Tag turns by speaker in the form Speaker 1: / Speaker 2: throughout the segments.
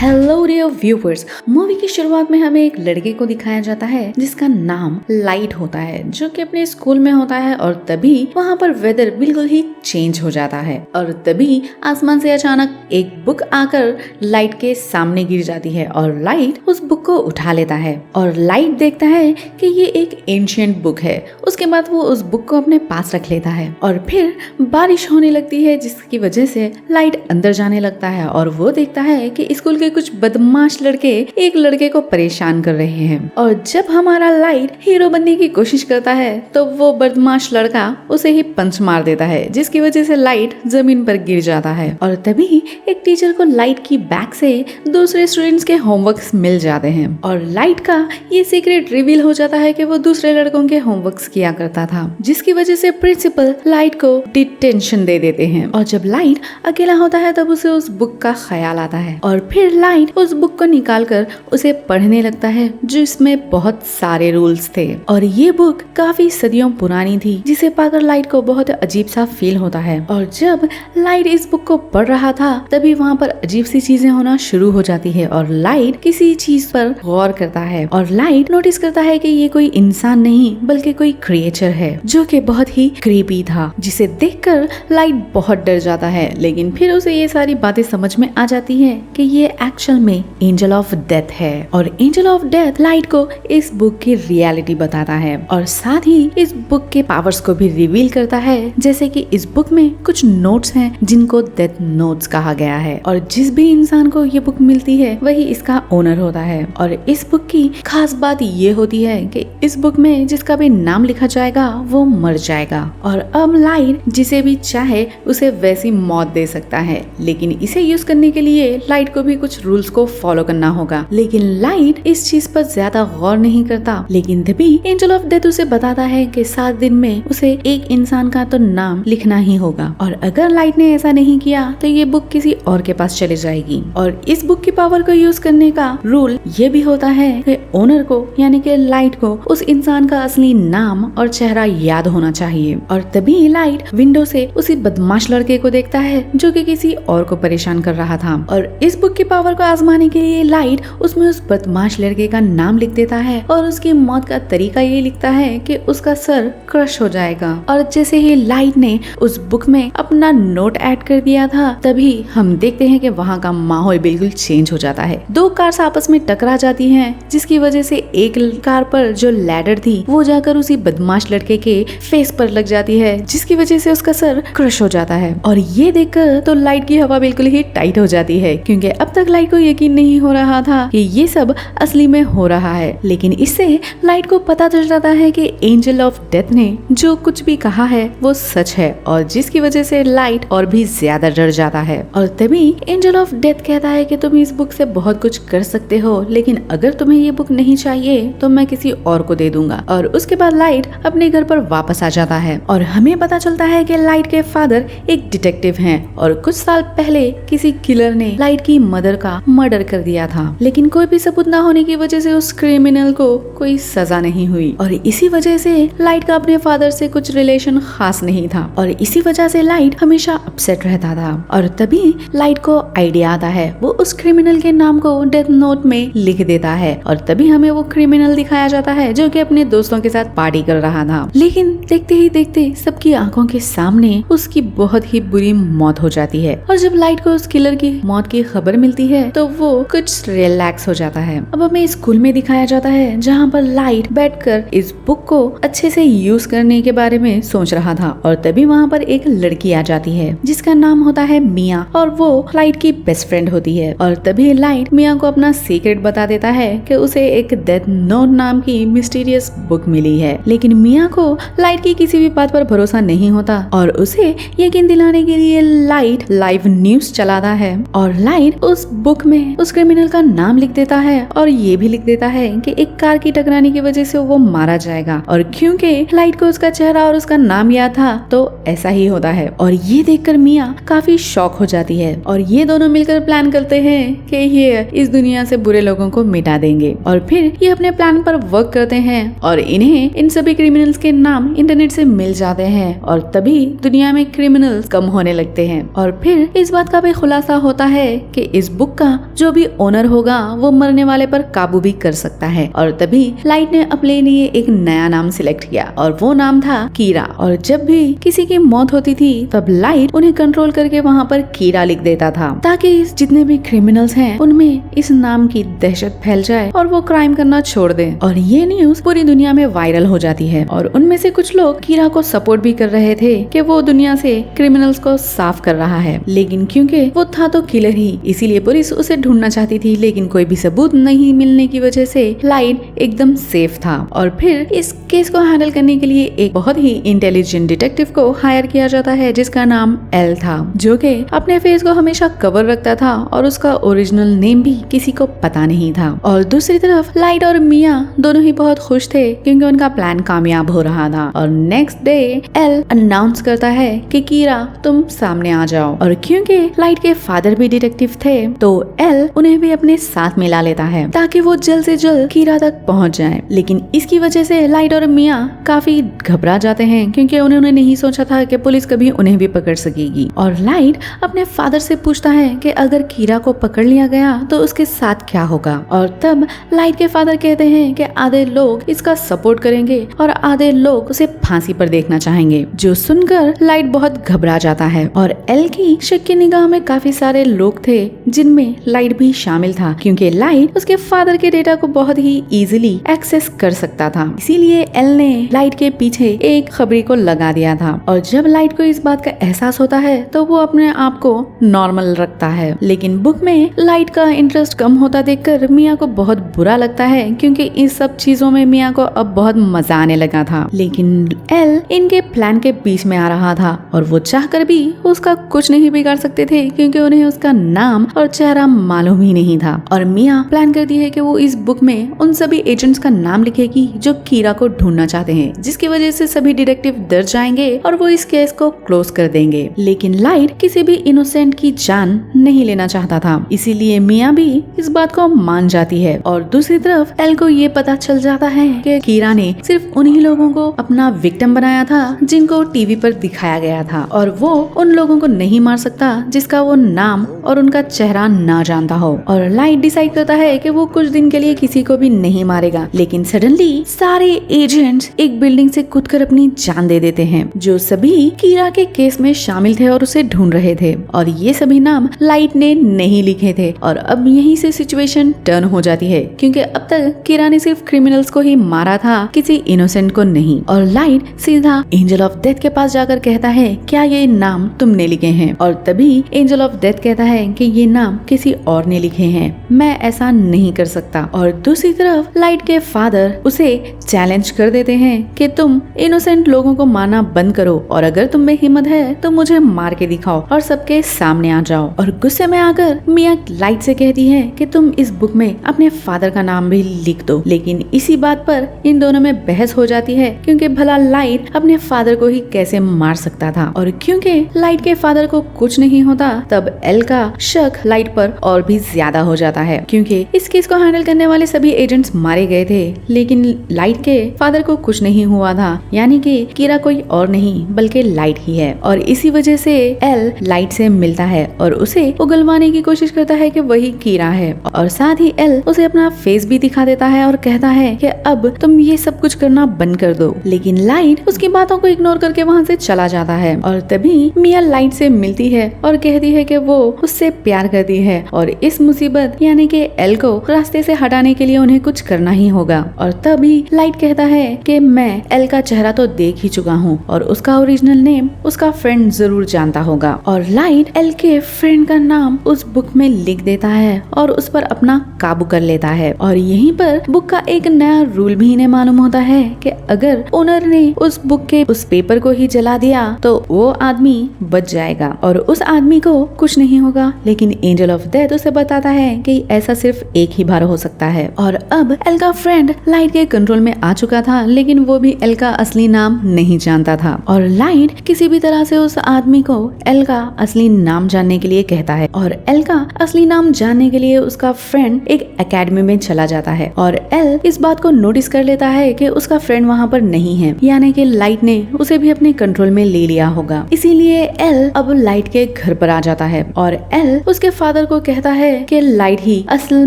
Speaker 1: Hello dear viewers, movie की शुरुआत में हमें एक लड़के को दिखाया जाता है जिसका नाम लाइट होता है, जो कि अपने स्कूल में होता है और तभी वहाँ पर वेदर बिल्कुल ही चेंज हो जाता है और तभी आसमान से अचानक एक बुक आकर लाइट के सामने गिर जाती है और लाइट उस बुक को उठा लेता है और लाइट देखता है कि ये एक एंशिएंट बुक है। उसके बाद वो उस बुक को अपने पास रख लेता है और फिर बारिश होने लगती है, जिसकी वजह से लाइट अंदर जाने लगता है और वो देखता है कि स्कूल के कुछ बदमाश लड़के एक लड़के को परेशान कर रहे हैं और जब हमारा लाइट हीरो बनने की कोशिश करता है तो वो बदमाश लड़का उसे ही पंच मार देता है, जिसकी वजह से लाइट जमीन पर गिर जाता है और तभी एक टीचर को लाइट की बैग से दूसरे स्टूडेंट्स के होमवर्क्स मिल जाते हैं और लाइट का ये सीक्रेट रिवील हो जाता है कि वो दूसरे लड़कों के होमवर्क्स किया करता था, जिसकी वजह से प्रिंसिपल लाइट को डिटेंशन दे देते हैं और जब लाइट अकेला होता है तब उसे उस बुक का ख्याल आता है और फिर लाइट उस बुक को निकालकर उसे पढ़ने लगता है, जिसमें बहुत सारे रूल्स थे और ये बुक काफी सदियों पुरानी थी, जिसे पाकर लाइट को बहुत अजीब सा फील होता है और जब लाइट इस बुक को पढ़ रहा था तभी वहाँ पर अजीब सी चीजें होना शुरू हो जाती है और लाइट किसी चीज पर गौर करता है और लाइट नोटिस करता है कि ये कोई इंसान नहीं बल्कि कोई क्रिएचर है जो कि बहुत ही क्रीपी था, जिसे देखकर लाइट बहुत डर जाता है। लेकिन फिर उसे ये सारी बातें समझ में आ जाती है कि ये एक्चुअल में एंजल ऑफ डेथ है और एंजल ऑफ डेथ लाइट को इस बुक की रियलिटी बताता है और साथ ही इस बुक के पावर्स को भी रिवील करता है, जैसे कि इस बुक में कुछ नोट्स हैं जिनको डेथ नोट्स कहा गया है और जिस भी इंसान को ये बुक मिलती है वही इसका ओनर होता है और इस बुक की खास बात ये होती है कि इस बुक में जिसका भी नाम लिखा जाएगा वो मर जाएगा और अब लाइट जिसे भी चाहे उसे वैसी मौत दे सकता है, लेकिन इसे यूज करने के लिए लाइट को भी कुछ रूल्स को फॉलो करना होगा। लेकिन लाइट इस चीज पर ज्यादा गौर नहीं करता, लेकिन तभी एंजल ऑफ डेथ उसे बताता है कि 7 दिन में उसे एक इंसान का तो नाम लिखना ही होगा और अगर लाइट ने ऐसा नहीं किया तो ये बुक किसी और के पास चली जाएगी और इस बुक की पावर को यूज करने का रूल ये भी होता है कि ओनर को यानी कि लाइट को उस इंसान का असली नाम और चेहरा याद होना चाहिए और तभी लाइट विंडो से उसी बदमाश लड़के को देखता है जो कि किसी और को परेशान कर रहा था और इस बुक की पावर को आजमाने के लिए लाइट उसमें उस बदमाश लड़के का नाम लिख देता है और उसकी मौत का तरीका ये लिखता है कि उसका सर क्रश हो जाएगा और जैसे ही लाइट ने उस बुक में अपना नोट ऐड कर दिया था तभी हम देखते हैं कि वहाँ का माहौल बिल्कुल चेंज हो जाता है। 2 कार्स आपस में टकरा जाती हैं, जिसकी वजह से एक कार पर जो लैडर थी वो जाकर उसी बदमाश लड़के के फेस पर लग जाती है, जिसकी वजह से उसका सर क्रश हो जाता है और ये देखकर तो लाइट की हवा बिल्कुल ही टाइट हो जाती है, क्योंकि अब तक लाइट को यकीन नहीं हो रहा था कि ये सब असली में हो रहा है। लेकिन इससे लाइट को पता चल जाता है कि एंजल ऑफ डेथ ने जो कुछ भी कहा है वो सच है और जिसकी वजह से लाइट और भी ज्यादा डर जाता है और तभी एंजल ऑफ डेथ कहता है कि तुम इस बुक से बहुत कुछ कर सकते हो, लेकिन अगर तुम्हें ये बुक नहीं चाहिए तो मैं किसी और को दे दूंगा और उसके बाद लाइट अपने घर पर वापस आ जाता है और हमें पता चलता है कि लाइट के फादर एक डिटेक्टिव हैं और कुछ साल पहले किसी किलर ने लाइट की मदर का मर्डर कर दिया था, लेकिन कोई भी सबूत न होने की वजह से उस क्रिमिनल को कोई सजा नहीं हुई और इसी वजह से लाइट का अपने फादर से कुछ रिलेशन खास नहीं था और इसी वजह से लाइट हमेशा अपसेट रहता था और तभी लाइट को आइडिया आता है, वो उस क्रिमिनल के नाम को डेथ नोट में लिख देता है और तभी हमें वो क्रिमिनल दिखाया जाता है जो कि अपने दोस्तों के साथ पार्टी कर रहा था। लेकिन देखते ही देखते सबकी आंखों के सामने उसकी बहुत ही बुरी मौत हो जाती है और जब लाइट को उस किलर की मौत की खबर मिलती है तो वो कुछ रिलैक्स हो जाता है। अब हमें स्कूल में दिखाया जाता है जहाँ पर लाइट बैठकर इस बुक को अच्छे से यूज करने के बारे में सोच रहा था और तभी वहाँ पर एक लड़की आ जाती है जिसका नाम होता है मिया और वो लाइट की बेस्ट फ्रेंड होती है और तभी लाइट मिया को अपना सीक्रेट बता देता है कि उसे एक डेथ नोट नाम की मिस्टीरियस बुक मिली है, लेकिन मिया को लाइट की किसी भी बात पर भरोसा नहीं होता और उसे यकीन दिलाने के लिए लाइट लाइव न्यूज चलाता है और लाइट उस बुक में उस क्रिमिनल का नाम लिख देता है और ये भी लिख देता है कि एक कार की टकराने की वजह से वो मारा जाएगा और क्योंकि लाइट को उसका चेहरा और उसका नाम याद था तो ऐसा ही होता है और ये देखकर मिया काफी शॉक हो जाती है और ये दोनों मिलकर प्लान करते हैं कि ये इस दुनिया से बुरे लोगों को मिटा देंगे और फिर ये अपने प्लान पर वर्क करते हैं और इन्हें इन सभी क्रिमिनल्स के नाम इंटरनेट से मिल जाते हैं और तभी दुनिया में क्रिमिनल्स कम होने लगते हैं और फिर इस बात का भी खुलासा होता है कि इस बुक का जो भी भी ओनर होगा वो मरने वाले पर काबू भी कर सकता है। और तभी लाइट ने अपने लिए एक नया नाम सिलेक्ट किया और वो नाम था कीरा। और जब भी किसी की मौत होती थी तब लाइट उन्हें कंट्रोल करके वहाँ पर कीरा लिख देता था, ताकि जितने भी क्रिमिनल्स हैं उनमें इस नाम की दहशत फैल जाए और वो क्राइम करना छोड़ दे। और ये न्यूज पूरी दुनिया में वायरल हो जाती है और उनमें से कुछ लोग कीरा को सपोर्ट भी कर रहे थे कि वो दुनिया से क्रिमिनल्स को साफ कर रहा है, लेकिन क्योंकि वो था तो किलर ही, इसीलिए पुलिस उसे ढूंढना चाहती थी, लेकिन कोई भी सबूत नहीं मिलने की वजह से लाइट एकदम सेफ था। और फिर इस केस को हैंडल करने के लिए एक बहुत ही इंटेलिजेंट डिटेक्टिव को हायर किया जाता है जिसका नाम एल था, जो कि अपने फेस को हमेशा कवर रखता था और उसका ओरिजिनल नेम भी किसी को पता नहीं था। और दूसरी तरफ लाइट और मिया दोनों ही बहुत खुश थे क्योंकि उनका प्लान कामयाब हो रहा था। और नेक्स्ट डे एल अनाउंस करता है कि कीरा तुम सामने आ जाओ। और क्योंकि लाइट के फादर भी डिटेक्टिव थे तो एल उन्हें भी अपने साथ मिला लेता है ताकि वो जल्द से जल्द कीरा तक पहुंच जाए। लेकिन इसकी वजह से लाइट और मिया काफी घबरा जाते हैं क्योंकि उन्होंने नहीं सोचा था कि पुलिस कभी उन्हें भी पकड़ सकेगी। और लाइट अपने फादर से पूछता है कि अगर कीरा को पकड़ लिया गया तो उसके साथ क्या होगा। और तब लाइट के फादर कहते हैं कि आधे लोग इसका सपोर्ट करेंगे और आधे लोग उसे फांसी पर देखना चाहेंगे, जो सुनकर लाइट बहुत घबरा जाता है। और एल की शक की निगाह में काफी सारे लोग थे जिनमें लाइट भी शामिल था क्योंकि लाइट उसके फादर के डेटा को बहुत ही इजीली एक्सेस कर सकता था, इसीलिए एल ने लाइट के पीछे एक खबरी को लगा दिया था। और जब लाइट को इस बात का एहसास होता है तो वो अपने आप को नॉर्मल रखता है, लेकिन बुक में लाइट का इंटरेस्ट कम होता देखकर मिया को बहुत बुरा लगता है क्योंकि इस सब चीजों में मिया को अब बहुत मजा आने लगा था। लेकिन एल इनके प्लान के बीच में आ रहा था और वो चाहकर भी उसका कुछ नहीं बिगाड़ सकते थे क्योंकि उन्हें उसका नाम और चेहरा मालूम ही नहीं था। और मिया प्लान करती है कि वो इस बुक में उन सभी एजेंट्स का नाम लिखेगी जो कीरा को ढूंढना चाहते हैं, जिसकी वजह से सभी डिटेक्टिव डर जाएंगे और वो इस केस को क्लोज कर देंगे। लेकिन लाइट किसी भी इनोसेंट की जान नहीं लेना चाहता था, इसीलिए मिया भी इस बात को मान जाती है। और दूसरी तरफ एल को ये पता चल जाता है कि कीरा ने सिर्फ उन्हीं लोगों को अपना विक्टिम बनाया था जिनको टीवी पर दिखाया गया था और वो उन लोगों को नहीं मार सकता जिसका वो नाम और उनका चेहरा ना जानता हो। और लाइट डिसाइड करता है कि वो कुछ दिन के लिए किसी को भी नहीं मारेगा, लेकिन सडनली सारे एजेंट्स एक बिल्डिंग से कूदकर अपनी जान दे देते हैं, जो सभी कीरा के केस में शामिल थे और उसे ढूंढ रहे थे। और ये सभी नाम लाइट ने नहीं लिखे थे। और अब यहीं से सिचुएशन टर्न हो जाती है क्योंकि अब तक कीरा ने सिर्फ क्रिमिनल्स को ही मारा था, किसी इनोसेंट को नहीं। और लाइट सीधा एंजल ऑफ डेथ के पास जाकर कहता है क्या ये नाम तुमने लिखे हैं। और तभी एंजल ऑफ डेथ कहता है कि ये नाम किसी और ने लिखे हैं, मैं ऐसा नहीं कर सकता। और दूसरी तरफ लाइट के फादर उसे चैलेंज कर देते हैं कि तुम इनोसेंट लोगों को मारना बंद करो और अगर तुम में हिम्मत है तो मुझे मार के दिखाओ और सबके सामने आ जाओ। और गुस्से में आकर मिया लाइट से कहती है कि तुम इस बुक में अपने फादर का नाम भी लिख दो। लेकिन इसी बात पर इन दोनों में बहस हो जाती है क्योंकि भला लाइट अपने फादर को ही कैसे मार सकता था। और क्योंकि लाइट के फादर को कुछ नहीं होता तब एल का शक लाइट पर और भी ज्यादा हो जाता है क्योंकि इस केस को हैंडल करने वाले सभी एजेंट्स मारे गए थे, लेकिन लाइट के फादर को कुछ नहीं हुआ था, यानी कि कीरा कोई और नहीं बल्कि लाइट ही है। और इसी वजह से एल लाइट से मिलता है और उसे उगलवाने की कोशिश करता है कि वही कीरा है। और साथ ही एल उसे अपना फेस भी दिखा देता है और कहता है कि अब तुम ये सब कुछ करना बंद कर दो। लेकिन लाइट उसकी बातों को इग्नोर करके वहाँ से चला जाता है। और तभी मिया लाइट से मिलती है और कहती है कि वो उससे प्यार करती है और इस मुसीबत यानी कि एल को रास्ते से हटाने के लिए उन्हें कुछ करना ही होगा। और तभी लाइट कहता है कि मैं एल का चेहरा तो देख ही चुका हूँ और उसका ओरिजिनल नेम उसका फ्रेंड जरूर जानता होगा। और लाइट एल के फ्रेंड का नाम उस बुक में लिख देता है और उस पर अपना काबू कर लेता है। और यहीं पर बुक का एक नया रूल भी इन्हें मालूम होता है कि अगर ओनर ने उस बुक के उस पेपर को ही जला दिया तो वो आदमी बच जाएगा और उस आदमी को कुछ नहीं होगा। लेकिन एंजल ऑफ डेथ उसे बताता है कि ऐसा सिर्फ एक ही बार हो सकता है। और अब एल का फ्रेंड लाइट के कंट्रोल में आ चुका था, लेकिन वो भी एल का असली नाम नहीं जानता था। और लाइट किसी भी तरह से उस आदमी को एल का असली नाम जानने के लिए कहता है और एल का असली नाम जानने के लिए उसका फ्रेंड एक एकेडमी में चला जाता है। और एल इस बात को नोटिस कर लेता है कि उसका फ्रेंड वहाँ पर नहीं है, यानी कि लाइट ने उसे भी अपने कंट्रोल में ले लिया होगा। इसीलिए एल अब लाइट के घर पर आ जाता है और एल उसके फादर को कहता है कि लाइट ही असल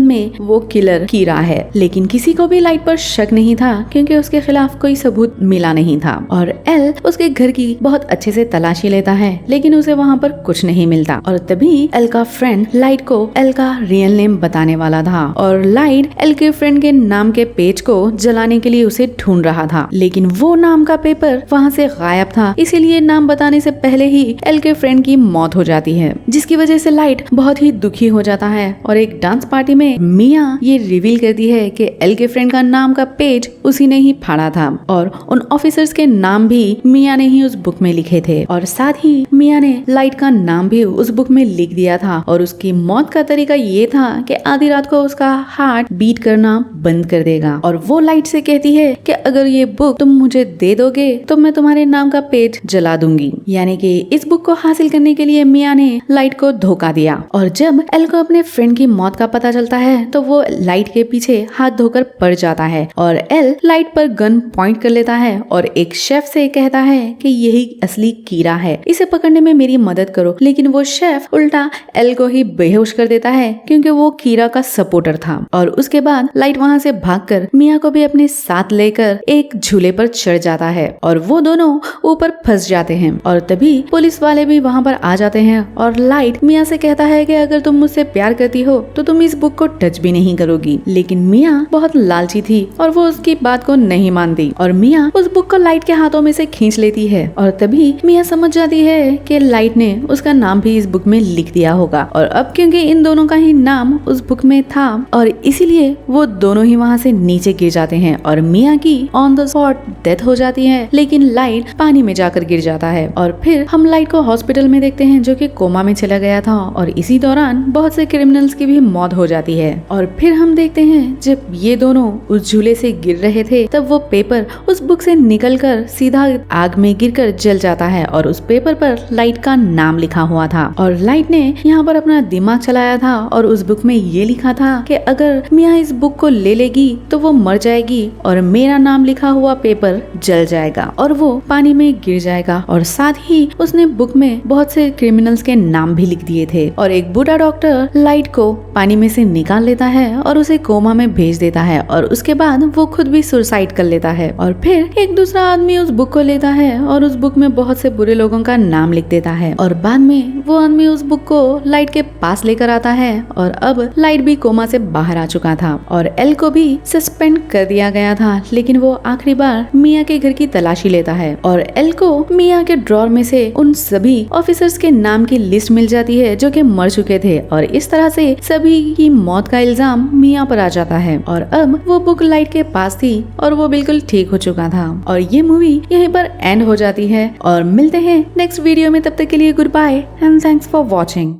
Speaker 1: में वो किलर कीरा है। लेकिन किसी को भी लाइट पर शक नहीं था क्योंकि उसके खिलाफ कोई सबूत मिला नहीं था। और एल उसके घर की बहुत अच्छे से तलाशी लेता है, लेकिन उसे वहाँ पर कुछ नहीं मिलता। और तभी एल का फ्रेंड लाइट को एल का रियल नेम बताने वाला था और लाइट एल के फ्रेंड के नाम के पेज को जलाने के लिए उसे ढूंढ रहा था, लेकिन वो नाम का पेपर वहाँ से गायब था। इसीलिए नाम बताने से पहले ही एल के फ्रेंड की मौत हो जाती है, जिसकी वजह से लाइट बहुत ही दुखी हो जाता है। और एक डांस पार्टी में मिया ये रिवील करती है कि एल के फ्रेंड का नाम का पेज उसी ने ही फाड़ा था और उन ऑफिसर्स के नाम भी मिया ने ही उस बुक में लिखे थे। और साथ ही मिया ने लाइट का नाम भी उस बुक में लिख दिया था और उसकी मौत का तरीका ये था कि आधी रात को उसका हार्ट बीट करना बंद कर देगा। और वो लाइट से कहती है कि अगर ये बुक तुम मुझे दे दोगे तो मैं तुम्हारे नाम का पेज जला दूंगी। यानी कि इस बुक को हासिल करने के लिए मिया ने लाइट को धोखा दिया। और जब एल को अपने फ्रेंड की मौत का पता चलता है तो वो लाइट के पीछे हाथ धोकर पड़ जाता है और एल लाइट पर गन पॉइंट कर लेता है और एक शेफ से कहता है कि यही असली कीरा है, इसे पकड़ने में मेरी मदद करो। लेकिन वो शेफ उल्टा एल को ही बेहोश कर देता है क्योंकि वो कीरा का सपोर्टर था। और उसके बाद लाइट वहाँ से भागकर मिया को भी अपने साथ लेकर एक झूले पर चढ़ जाता है और वो दोनों ऊपर फंस जाते हैं। और तभी पुलिस वाले भी वहाँ पर आ जाते हैं और लाइट मिया से कहता है कि अगर तुम मुझसे प्यार करती हो तो तुम इस बुक को टच भी नहीं करोगी। लेकिन मिया बहुत लालची थी और वो उसकी बात को नहीं मानती और मिया उस बुक को लाइट के हाथों में से खींच लेती है। और तभी मिया समझ जाती है कि लाइट ने उसका नाम भी इस बुक में लिख दिया होगा। और अब क्योंकि इन दोनों का ही नाम उस बुक में था और इसीलिए वो दोनों ही वहाँ से नीचे गिर जाते हैं और मिया की ऑन द स्पॉट डेथ हो जाती है, लेकिन लाइट पानी में जाकर गिर जाता है। और फिर हम लाइट को हॉस्पिटल में देखते हैं जो कि कोमा में चला गया था और इसी दौरान बहुत से क्रिमिनल्स की भी मौत हो जाती है। और फिर हम देखते हैं जब ये दोनों उस झूले से गिर रहे थे तब वो पेपर उस बुक से निकलकर सीधा आग में गिरकर जल जाता है और उस पेपर पर लाइट का नाम लिखा हुआ था। और लाइट ने यहाँ पर अपना दिमाग चलाया था और उस बुक में ये लिखा था कि अगर मिया इस बुक को ले लेगी तो वो मर जाएगी और मेरा नाम लिखा हुआ पेपर जल जाएगा और वो पानी में गिर जाएगा। और साथ ही उसने बुक में बहुत से क्रिमिनल्स के नाम भी लिख दिए थे। और एक बूढ़ा डॉक्टर लाइट को पानी में से निकाल लेता है और उसे कोमा में भेज देता है और उसके बाद वो खुद भी सुसाइड कर लेता है। और फिर एक दूसरा आदमी उस बुक को लेता है और उस बुक में बहुत से बुरे लोगों का नाम लिख देता है और बाद में वो आदमी उस बुक को लाइट के पास लेकर आता है और अब लाइट भी कोमा से बाहर आ चुका था और एल को भी सस्पेंड कर दिया गया था, लेकिन वो आखिरी बार मिया के घर की तलाशी लेता है और एल को मिया के ड्रॉर में से उन सभी ऑफिसर्स के नाम की लिस्ट मिल जाती है जो कि मर चुके थे और इस तरह से सभी की मौत का इल्जाम मिया पर आ जाता है। और अब वो बुक लाइट के पास थी और वो बिल्कुल ठीक हो चुका था और ये मूवी यहीं पर एंड हो जाती है। और मिलते हैं नेक्स्ट वीडियो में, तब तक के लिए good bye and thanks for watching.